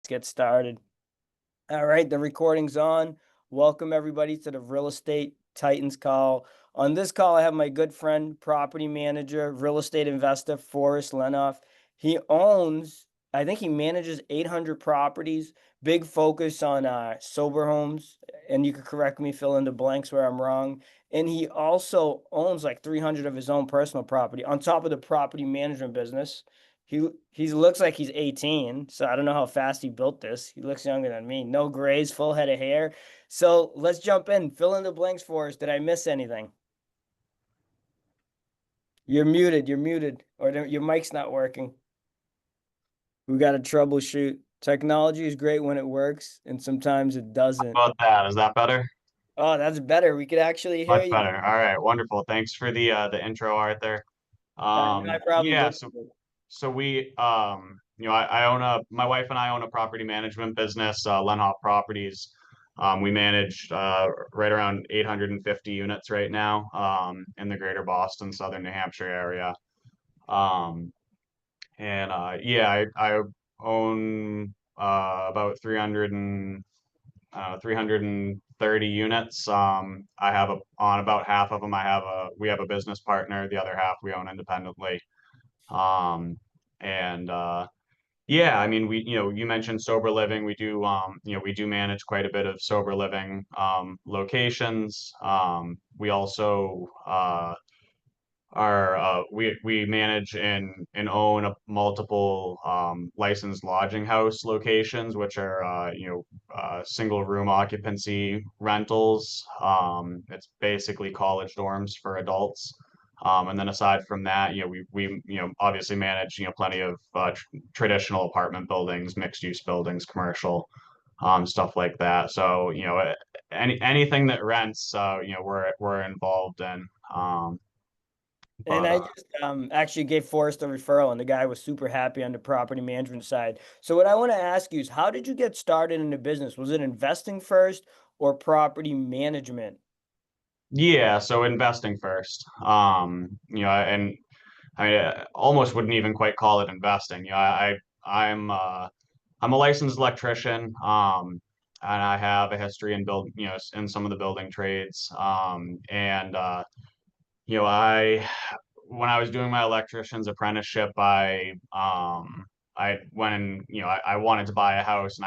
get started. All right, the recording's on. Welcome everybody to the Real Estate Titans call. On this call, I have my good friend, property manager, real estate investor, Forrest Lennhoff. He owns, I think he manages 800 properties, big focus on sober homes. And you could correct me, fill in the blanks where I'm wrong. And he also owns like 300 of his own personal property on top of the property management business. He looks like he's 18, so I don't know how fast he built this. He looks younger than me. No grays, full head of hair. So let's jump in. Fill in the blanks for us. Did I miss anything? You're muted. You're muted. Or your mic's not working. We got to troubleshoot. Technology is great when it works, and sometimes it doesn't. How about that? Is that better? Oh, that's better. We could actually hear Much you. better. All right, wonderful. Thanks for the intro, Arthur. I probably Yeah, did. so we I own my wife and I own a property management business, Lennhoff Properties. We manage right around 850 units right now in the greater Boston, southern New Hampshire area. Um, and yeah, I own about 330 units. I have on about half of them. We have a business partner. The other half we own independently. Um, and yeah, I mean, you mentioned sober living. We do manage quite a bit of sober living locations. We also we manage and own multiple licensed lodging house locations, which are single room occupancy rentals. It's basically college dorms for adults. And then aside from that, we obviously manage plenty of traditional apartment buildings, mixed use buildings, commercial stuff like that. So anything that rents, we're involved in. Um, And but I just actually gave Forrest a referral, and the guy was super happy on the property management side. So what I want to ask you is, how did you get started in the business? Was it investing first or property management? Yeah, so investing first. And I almost wouldn't even quite call it investing. I'm a licensed electrician, and I have a history in in some of the building trades. And I when I was doing my electrician's apprenticeship, I went and I wanted to buy a house, and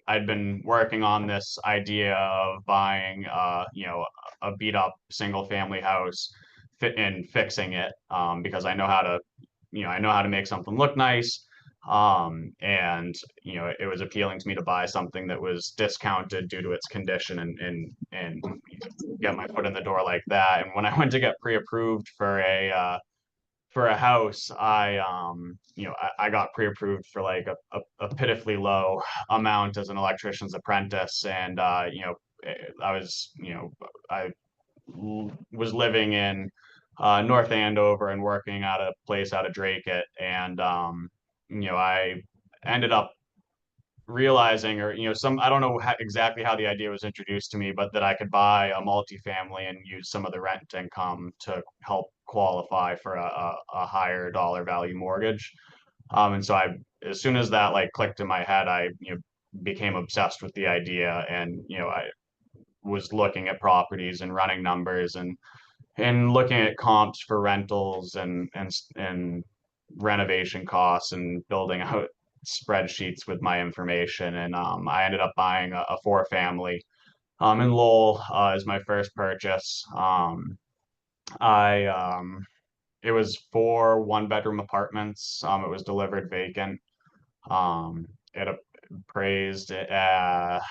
I'd been working on this idea of buying a beat up single family house and fixing it because I know how to make something look nice. And it was appealing to me to buy something that was discounted due to its condition and get my foot in the door like that. And when I went to get pre-approved for a house, I got pre-approved for like a pitifully low amount as an electrician's apprentice, and I was I was living in North Andover and working at a place out of Drake and I ended up realizing, or some, I don't know exactly how the idea was introduced to me, but that I could buy a multifamily and use some of the rent income to help qualify for a higher dollar value mortgage. And so as soon as that like clicked in my head, I became obsessed with the idea, and I was looking at properties and running numbers and looking at comps for rentals and renovation costs and building out spreadsheets with my information. And I ended up buying a four family in Lowell as my first purchase. I It was four one bedroom apartments. It was delivered vacant. It appraised the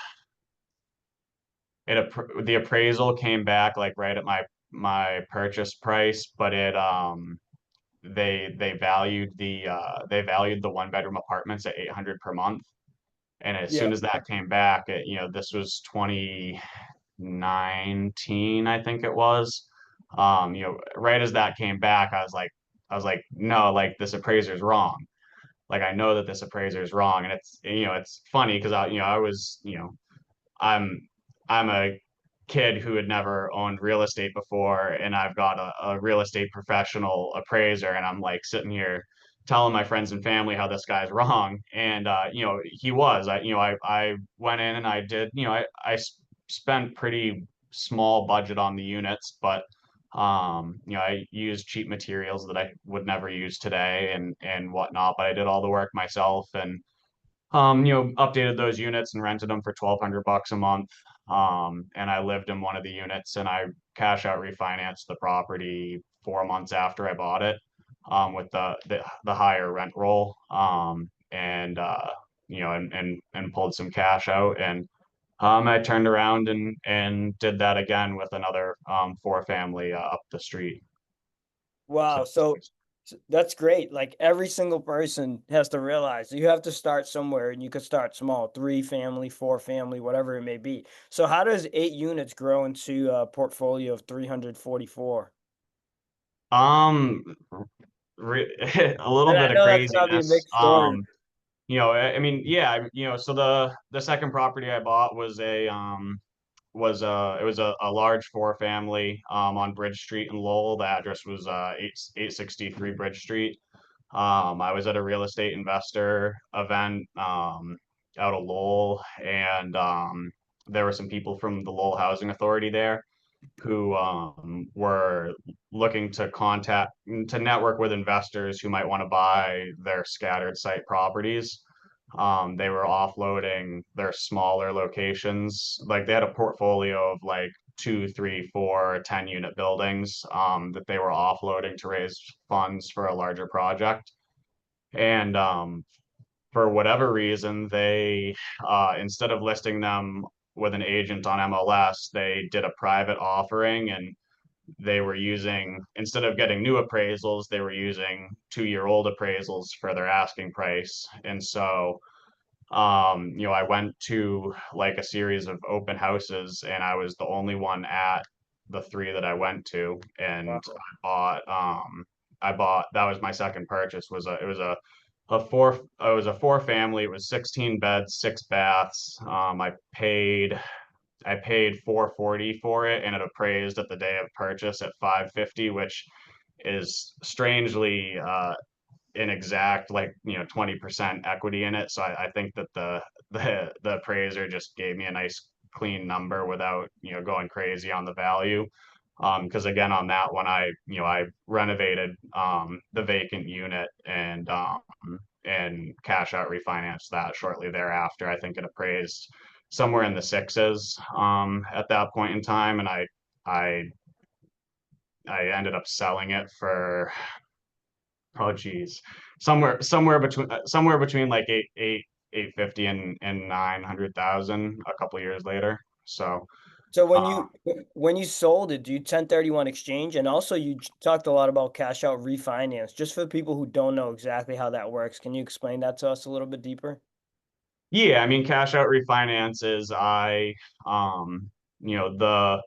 appraisal came back like right at my purchase price, but it they valued the one bedroom apartments at 800 per month. And as Yeah. soon as that came back, this was 2019, I think it was. Right as that came back, I was like, no, like this appraiser's wrong. Like I know that this appraiser is wrong, and it's funny because I was, I'm I'm a kid who had never owned real estate before, and I've got a real estate professional appraiser, and I'm like sitting here telling my friends and family how this guy's wrong. And he was. I went in and I did, spent pretty small budget on the units, but I used cheap materials that I would never use today and whatnot, but I did all the work myself and updated those units and rented them for 1,200 bucks a month. And I lived in one of the units and I cash out refinanced the property 4 months after I bought it, with the higher rent roll. And pulled some cash out and I turned around and did that again with another four family up the street. So Wow. So that's great. Like every single person has to realize you have to start somewhere and you could start small, three family, four family, whatever it may be. So how does 8 units grow into a portfolio of 344? um a little And I bit of know that's probably a craziness. big story. I mean, yeah, so the second property I bought it was a large four family on Bridge Street in Lowell. The address was 863 Bridge Street. I was at a real estate investor event out of Lowell, and there were some people from the Lowell Housing Authority there who were looking to network with investors who might want to buy their scattered site properties. They were offloading their smaller locations. Like they had a portfolio of like two, three, four, 10 unit buildings that they were offloading to raise funds for a larger project. And for whatever reason, they instead of listing them with an agent on MLS, they did a private offering and they were using, instead of getting new appraisals, they were using 2 year old appraisals for their asking price. And so I went to like a series of open houses and I was the only one at the three that I went to. And Wow. I bought, that was my second purchase, it was it was a four family, it was 16 beds, six baths. I paid 440 for it and it appraised at the day of purchase at 550, which is strangely inexact, like 20% equity in it. So I think that the appraiser just gave me a nice clean number without going crazy on the value. Because again, on that one, I renovated the vacant unit and cash out refinanced that shortly thereafter. I think it appraised somewhere in the sixes at that point in time, and I I ended up selling it for, oh geez, somewhere between like 850 and 900,000 a couple years later. So So um, when you sold it, do you 1031 exchange? And also talked a lot about cash out refinance. Just for people who don't know exactly how that works, can you explain that to us a little bit deeper? yeah, I mean, cash out refinances, um you know the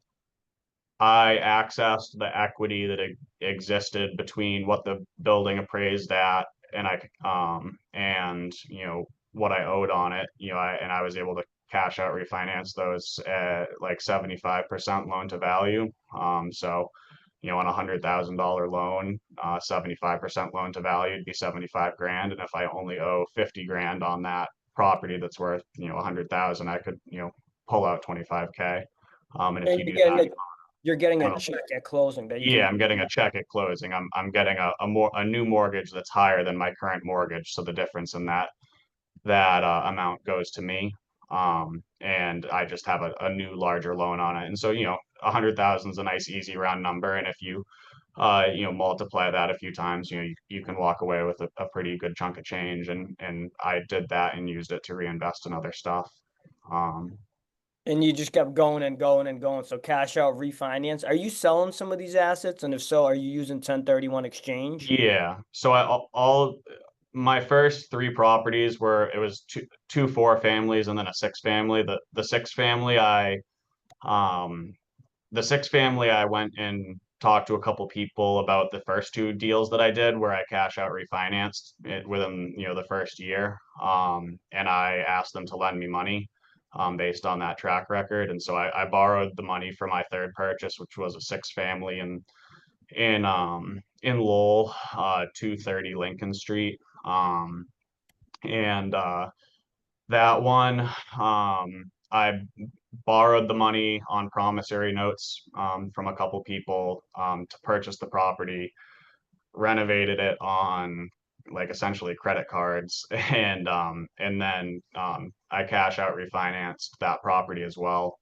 I accessed the equity that existed between what the building appraised at and what I owed on it. I was able to cash out refinance those at like 75% loan to value. So on $100,000 loan, 75% loan to value would be 75 grand. And if I only owe 50 grand on that property that's worth 100,000, I could pull out 25K. And if And you do that you're getting a on a check at closing that you yeah, can. I'm getting a check at closing. I'm getting a new mortgage that's higher than my current mortgage, so the difference in that amount goes to me. And I just have a new larger loan on it. And so 100,000 is a nice easy round number, and if you multiply that a few times, you can walk away with a pretty good chunk of change. And I did that and used it to reinvest in other stuff. Um, And you just kept going and going and going. So cash out refinance. Are you selling some of these assets? And if so, are you using 1031 exchange? Yeah. So all my first three properties were it was two four families and then a six family. The six family um the six family I went and talked to a couple people about the first two deals that I did where I cash out refinanced it within the first year. And I asked them to lend me money based on that track record. And so I borrowed the money for my third purchase, which was a six family in Lowell, 230 Lincoln Street. And that one, I borrowed the money on promissory notes from a couple people to purchase the property, renovated it on like essentially credit cards, and then I cash out refinanced that property as well,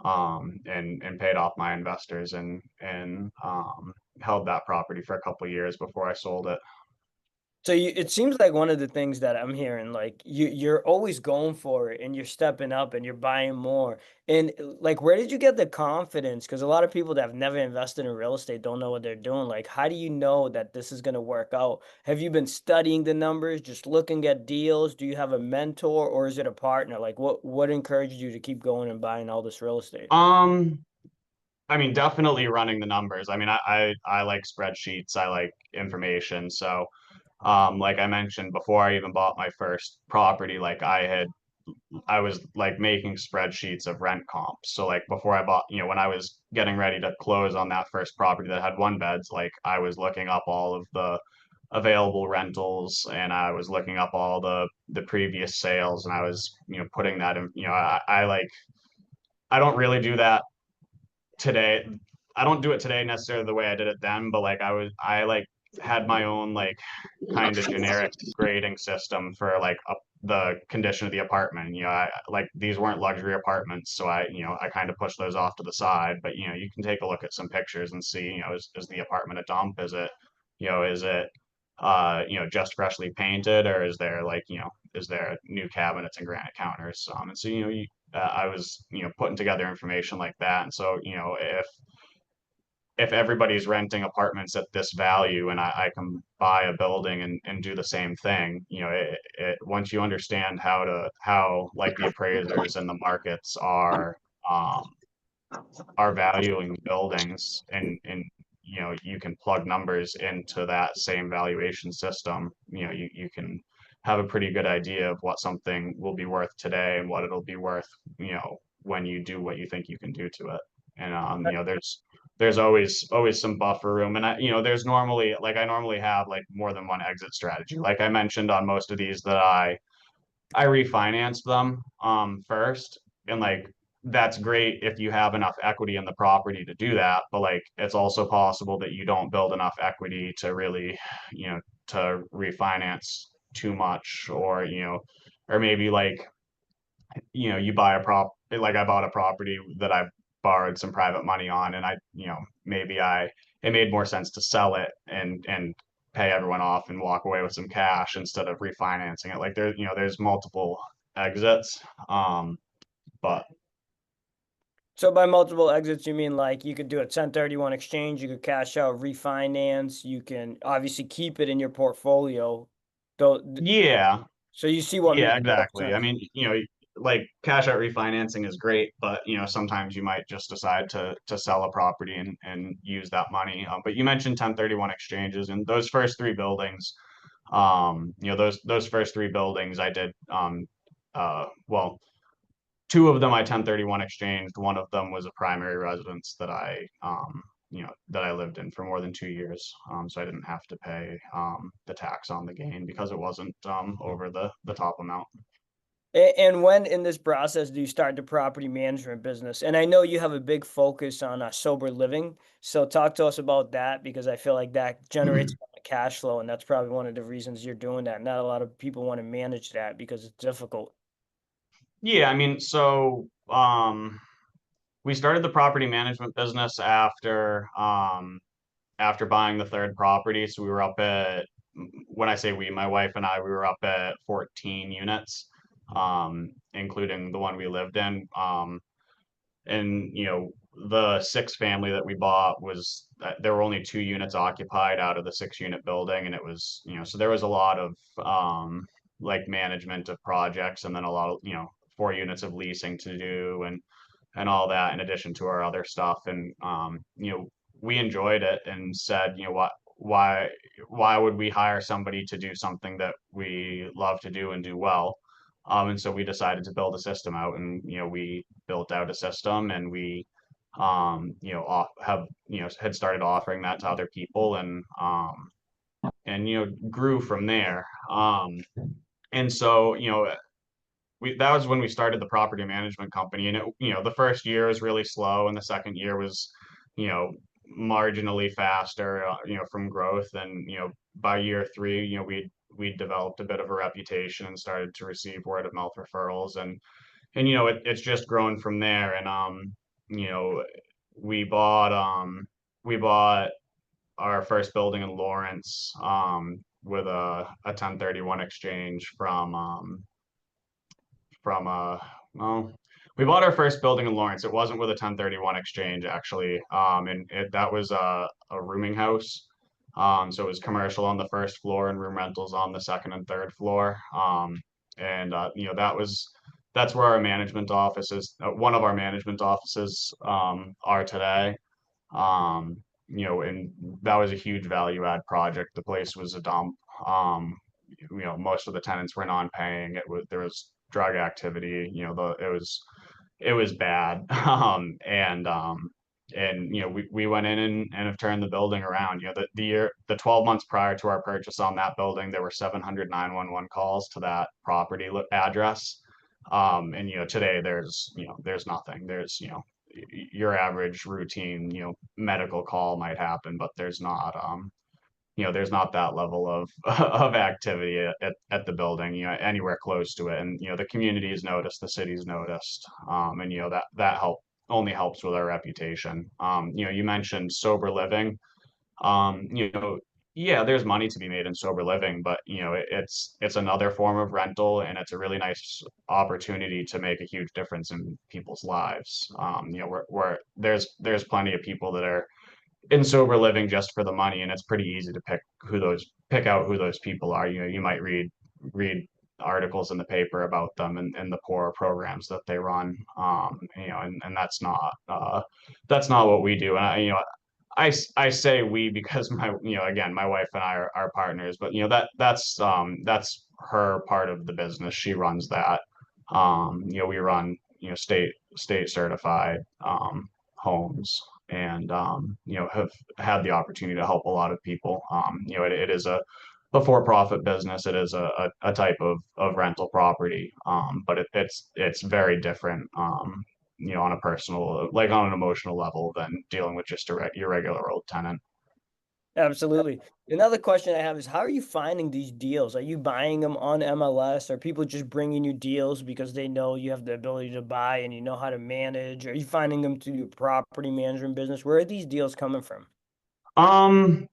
and paid off my investors and held that property for a couple of years before I sold it. So it seems like one of the things that I'm hearing, like you're always going for it and you're stepping up and you're buying more. And like, where did you get the confidence? Because a lot of people that have never invested in real estate don't know what they're doing. Like, how do you know that this is going to work out? Have you been studying the numbers, just looking at deals? Do you have a mentor or is it a partner? Like, what encouraged you to keep going and buying all this real estate? Um, I mean, definitely running the numbers. I mean, I like spreadsheets. I like information. So, like I mentioned before, I even bought my first property. I was like making spreadsheets of rent comps. So like before I bought, when I was getting ready to close on that first property that had one beds, like I was looking up all of the available rentals and I was looking up all the previous sales and I was, putting that in, I like I don't really do that today. I don't do it today necessarily the way I did it then, but I like had my own like kind of generic grading system for the condition of the apartment. Like these weren't luxury apartments, so I kind of pushed those off to the side. But you can take a look at some pictures and see, is the apartment a dump? Is it just freshly painted, or is there new cabinets and granite counters? And so I was putting together information like that, and so if everybody's renting apartments at this value and I can buy a building and do the same thing, once you understand how like the appraisers and the markets are valuing buildings and you can plug numbers into that same valuation system, you can have a pretty good idea of what something will be worth today and what it'll be worth, when you do what you think you can do to it. And there's always some buffer room. And there's normally like I normally have like more than one exit strategy. Like I mentioned on most of these that I refinanced them first, and like that's great if you have enough equity in the property to do that, but like it's also possible that you don't build enough equity to really, to refinance too much, or maybe like you buy a prop like I bought a property that I borrowed some private money on, and maybe I it made more sense to sell it and pay everyone off and walk away with some cash instead of refinancing it. Like there's multiple exits. But So by multiple exits, you mean like you could do a 1031 exchange, you could cash out, refinance, you can obviously keep it in your portfolio. Though, yeah, so you see what yeah, makes more exactly. I sense. mean, like cash out refinancing is great, but sometimes you might just decide to sell a property and use that money. But you mentioned 1031 exchanges and those first three buildings. Those first three buildings I did. Well, two of them I 1031 exchanged. One of them was a primary residence that I lived in for more than 2 years. So I didn't have to pay the tax on the gain because it wasn't over the top amount. And when in this process do you start the property management business? And I know you have a big focus on sober living. So talk to us about that because I feel like that generates a lot of cash flow, and that's probably one of the reasons you're doing that. Not a lot of people want to manage that because it's difficult. Yeah, I mean, so we started the property management business after buying the third property. So we were up at when I say we, my wife and I, we were up at 14 units, including the one we lived in. And the six family that we bought was there were only 2 units occupied out of the 6 unit building, and it was so there was a lot of like management of projects, and then a lot of 4 units of leasing to do and all that in addition to our other stuff. And we enjoyed it and said, why would we hire somebody to do something that we love to do and do well? And so we decided to build a system out, and we built out a system, and we had started offering that to other people, and grew from there. And so that was when we started the property management company, and the first year was really slow, and the second year was you know marginally faster, from growth. And by year three, we developed a bit of a reputation and started to receive word of mouth referrals, and it's just grown from there. And you know we bought we bought our first building in Lawrence, with a 1031 exchange from well, we bought our first building in Lawrence. It wasn't with a 1031 exchange, actually. And that was a rooming house. So it was commercial on the first floor and room rentals on the second and third floor. And that's where our management offices, one of our management offices, are today. And that was a huge value add project. The place was a dump. Most of the tenants were non-paying. There was drug activity. It was bad. We went in and have turned the building around. The 12 months prior to our purchase on that building, there were 700 911 calls to that property address. And today there's nothing. Your average routine, medical call might happen, but there's not that level of of activity at the building, anywhere close to it. And the community has noticed, the city's noticed, and that only helps with our reputation. You mentioned sober living. um, you know, yeah, there's money to be made in sober living, but it's another form of rental, and it's a really nice opportunity to make a huge difference in people's lives. Where there's plenty of people that are in sober living just for the money, and it's pretty easy to pick out who those people are. You might read articles in the paper about them, and the poor programs that they run. And that's not what we do. And I say we because again, my wife and I are partners, but that's her part of the business. She runs that. We run state certified homes, and have had the opportunity to help a lot of people. It is a for-profit business. It is a type of rental property, but it's very different, on a personal, like on an emotional level, than dealing with just your regular old tenant. Absolutely. Another question I have is how are you finding these deals? Are you buying them on MLS? Are people just bringing you deals because they know you have the ability to buy and you know how to manage? Are you finding them through your property management business? Where are these deals coming from?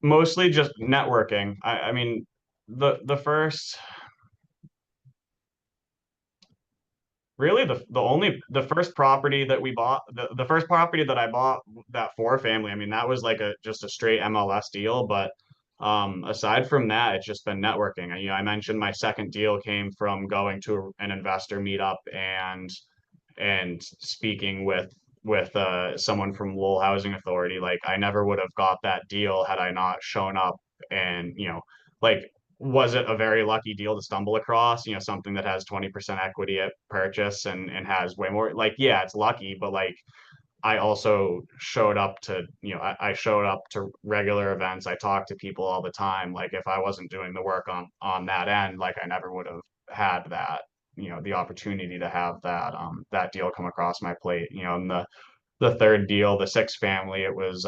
Mostly just networking. I mean, the first really the first property that we bought, the first property that I bought, that four family, I mean, that was like just a straight MLS deal. But aside from that, it's just been networking. I mentioned my second deal came from going to an investor meetup, and speaking with someone from Lowell Housing Authority. Like, I never would have got that deal had I not shown up. And like, was it a very lucky deal to stumble across? Something that has 20% equity at purchase, and has way more. Like, yeah, it's lucky, but like, I also showed up to, I showed up to regular events. I talked to people all the time. Like, if I wasn't doing the work on that end, like, I never would have had that, the opportunity to have that deal come across my plate. And the third deal, the sixth family, it was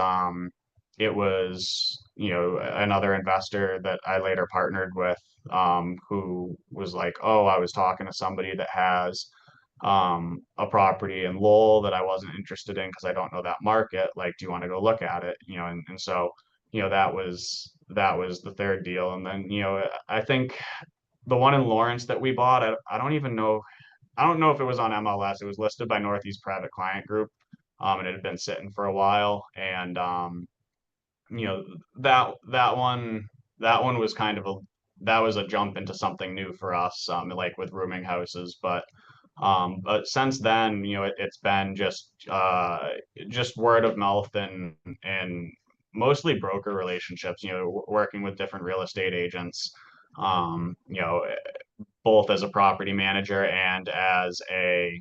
another investor that I later partnered with, who was like, oh, I was talking to somebody that has a property in Lowell that I wasn't interested in because I don't know that market. Like, do you want to go look at it? And so that was the third deal. And then I think the one in Lawrence that we bought, I don't even know. I don't know if it was on MLS. It was listed by Northeast Private Client Group, and it had been sitting for a while. And you know that one was kind of that was a jump into something new for us, like with rooming houses. But since then, it's been just word of mouth, and mostly broker relationships. Working with different real estate agents, um, you know, both as a property manager and as an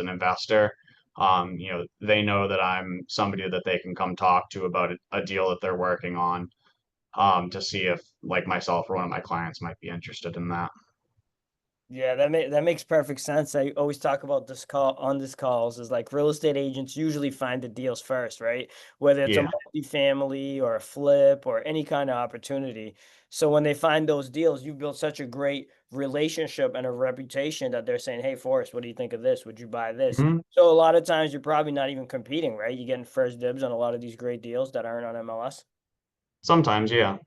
investor. They know that I'm somebody that they can come talk to about a deal that they're working on, to see if like myself or one of my clients might be interested in that. Yeah, that makes perfect sense. I always talk about this call on this calls is like real estate agents usually find the deals first, right? Whether it's a Yeah. multifamily or a flip or any kind of opportunity. So when they find those deals, you've built such a great relationship and a reputation that they're saying, "Hey, Forrest, what do you think of this? Would you buy this?" Mhm. So a lot of times you're probably not even competing, right? You're getting first dibs on a lot of these great deals that aren't on MLS. Sometimes, yeah.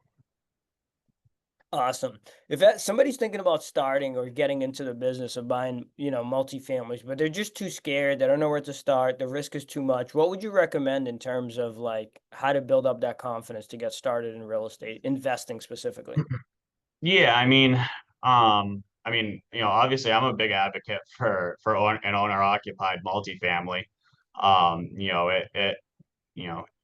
Awesome. If somebody's thinking about starting or getting into the business of buying, multifamilies, but they're just too scared, they don't know where to start, the risk is too much, what would you recommend in terms of like how to build up that confidence to get started in real estate, investing specifically? Yeah, obviously I'm a big advocate for an owner occupied multifamily.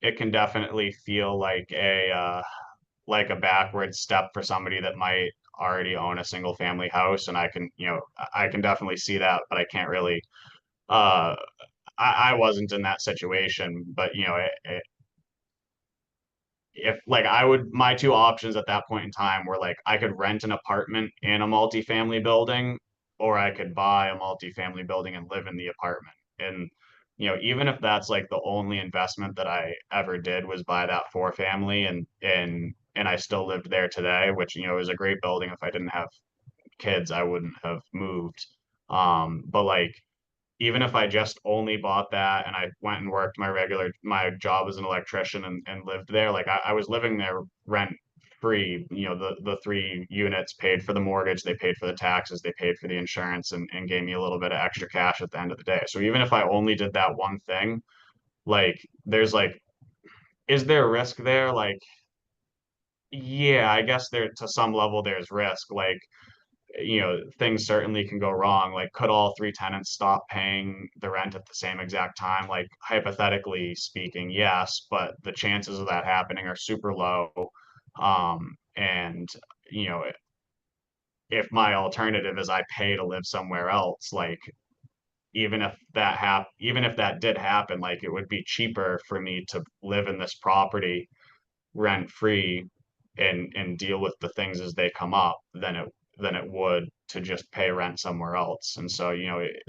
It can definitely feel like a backward step for somebody that might already own a single family house, and I can definitely see that, but I can't really uh I wasn't in that situation, but if like I would my two options at that point in time were like I could rent an apartment in a multifamily building, or I could buy a multifamily building and live in the apartment. And even if that's like the only investment that I ever did was buy that four family, and I still lived there today, which is a great building. If I didn't have kids, I wouldn't have moved. But like even if I just only bought that and I went and worked my job as an electrician, and lived there, like I was living there rent free. The three units paid for the mortgage, they paid for the taxes, they paid for the insurance, and gave me a little bit of extra cash at the end of the day. So even if I only did that one thing, like there's like, is there risk there? Like, yeah, I guess there to some level there's risk. Like, things certainly can go wrong. Like, could all three tenants stop paying the rent at the same exact time? Like, hypothetically speaking, yes, but the chances of that happening are super low. And you know, if my alternative is I pay to live somewhere else, like even if that did happen, like it would be cheaper for me to live in this property rent free, and deal with the things as they come up than it would to just pay rent somewhere else. And so,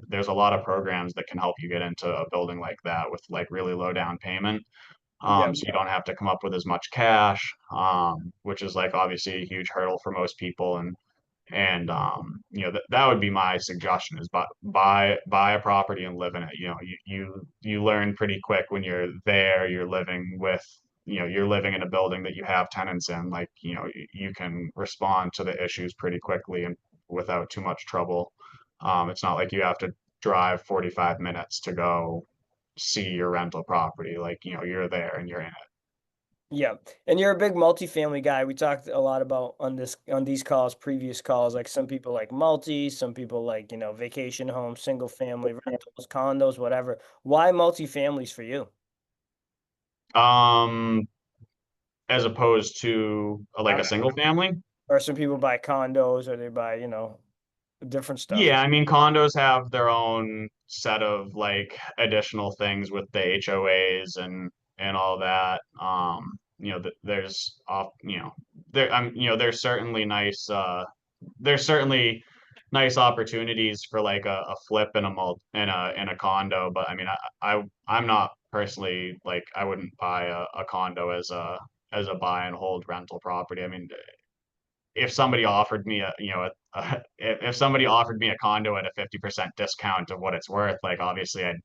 there's a lot of programs that can help you get into a building like that with like really low down payment. Yeah. So you don't have to come up with as much cash, which is like obviously a huge hurdle for most people. And that would be my suggestion is buy a property and live in it. You learn pretty quick when you're there. You're living in a building that you have tenants in. Like you can respond to the issues pretty quickly and without too much trouble. It's not like you have to drive 45 minutes to go see your rental property. Like you're there and you're in it. Yeah. And you're a big multifamily guy. We talked a lot about on these calls, previous calls, like some people like multi, some people like, vacation homes, single family rentals, condos, whatever. Why multifamilies for you? Um, as opposed to like I a single family. Or some people buy condos or they buy, different stuff. Yeah, I mean, condos have their own set of like additional things with the HOAs and all that. There's off, there's certainly there's certainly nice opportunities for like a flip in a in a condo, but I mean, I'm not personally like I wouldn't buy a condo as a buy and hold rental property. I mean, if somebody offered me if somebody offered me a condo at a 50% discount of what it's worth, like obviously I'd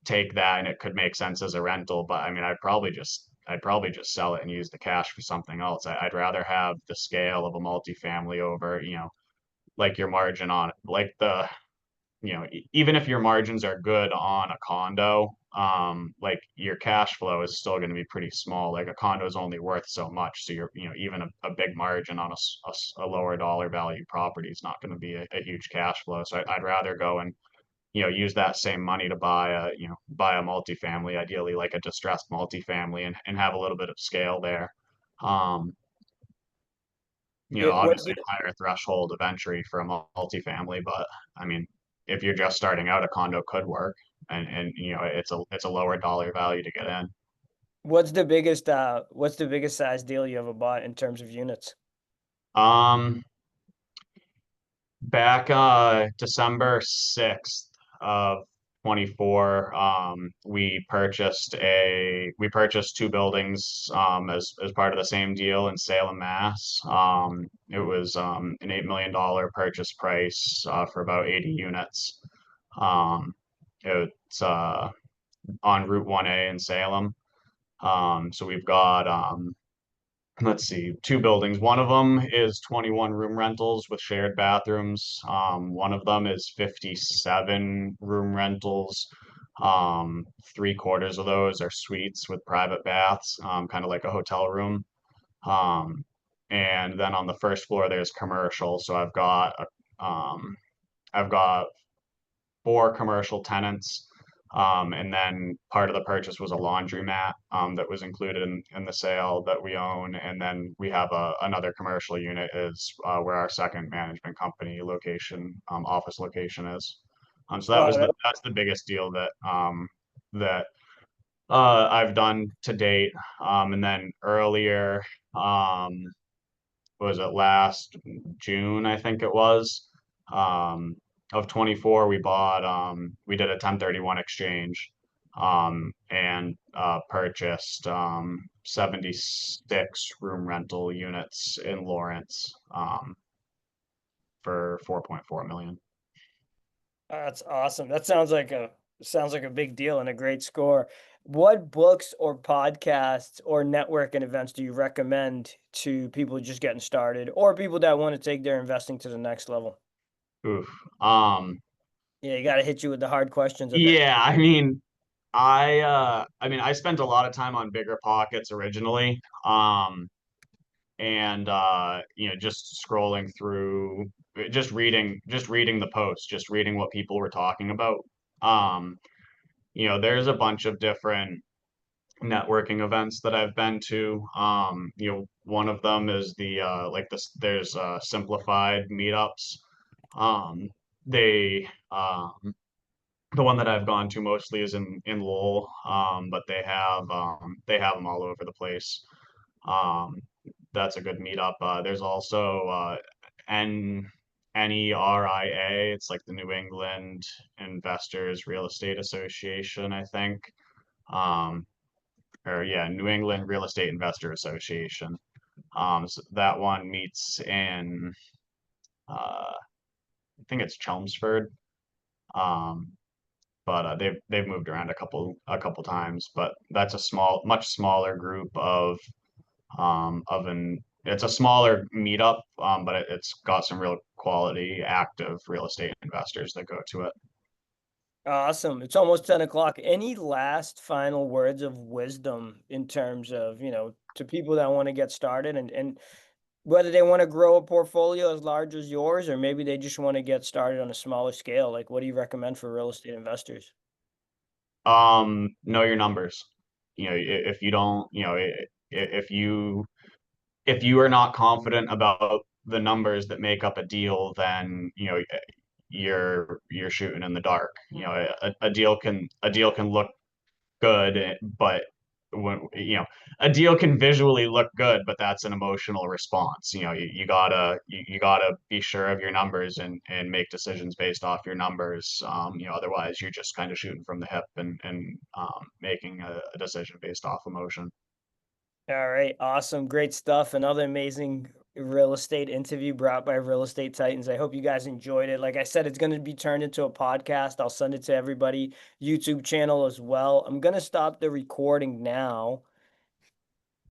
take that and it could make sense as a rental. But I mean, I'd probably just sell it and use the cash for something else. I'd rather have the scale of a multifamily over, like your margin on like the even if your margins are good on a condo, like your cash flow is still going to be pretty small. Like a condo is only worth so much, so even a big margin on a lower dollar value property is not going to be a huge cash flow. So I'd rather go and use that same money to buy a multifamily, ideally like a distressed multifamily, and have a little bit of scale there. Um, It, what, Obviously higher threshold of entry for a multifamily, but I mean, if you're just starting out, a condo could work. and it's a lower dollar value to get in. What's the biggest size deal you ever bought in terms of units? Um, Back December 6th of 24, we purchased two buildings as part of the same deal in Salem, Mass. It was an $8 million purchase price for about 80 units. Um, it's on Route 1A in Salem. So we've got let's see, two buildings. One of them is 21 room rentals with shared bathrooms. One of them is 57 room rentals. Three-quarters of those are suites with private baths, kind of like a hotel room. Um, and then on the first floor, there's commercial. So I've got four commercial tenants. And then part of the purchase was a laundromat that was included in the sale that we own. And then we have another commercial unit is where our second management company location, office location is. So Oh, that's the biggest deal that I've done to date. And then earlier, um, was it last June, I think it was, um, of 24, we did a 1031 exchange, and purchased 76 room rental units in Lawrence, for 4.4 million. that's awesome. That sounds like a big deal and a great score. What books or podcasts or networking events do you recommend to people just getting started or people that want to take their investing to the next level? Oof. Um, Yeah, you got to hit you with the hard questions at that. yeah, I mean, I spent a lot of time on Bigger Pockets originally. And just scrolling through, just reading the posts, just reading what people were talking about. um there's a bunch of different networking events that I've been to. One of them is the like this there's simplified meetups. They The one that I've gone to mostly is in Lowell, but they have them all over the place. um, that's a good meetup. There's also N NERIA. It's like the New England Investors Real Estate Association, I think. Um, or yeah, New England Real Estate Investor Association. So that one meets in I think it's Chelmsford. Um, but they've moved around a couple times. But that's a much smaller group of an it's a smaller meetup, but it's got some real quality active real estate investors that go to it. Awesome. It's almost 10 o'clock. Any last final words of wisdom in terms of, to people that want to get started and whether they want to grow a portfolio as large as yours, or maybe they just want to get started on a smaller scale? Like, what do you recommend for real estate investors? Know your numbers. If you don't, if you are not confident about the numbers that make up a deal, then you're shooting in the dark. A deal can look good, but when a deal can visually look good, but that's an emotional response. You gotta be sure of your numbers and make decisions based off your numbers. Otherwise you're just kind of shooting from the hip and making a decision based off emotion. All right, awesome, great stuff. Another amazing real estate interview brought by Real Estate Titans. I hope you guys enjoyed it. Like I said, it's going to be turned into a podcast. I'll send it to everybody, YouTube channel as well. I'm going to stop the recording now.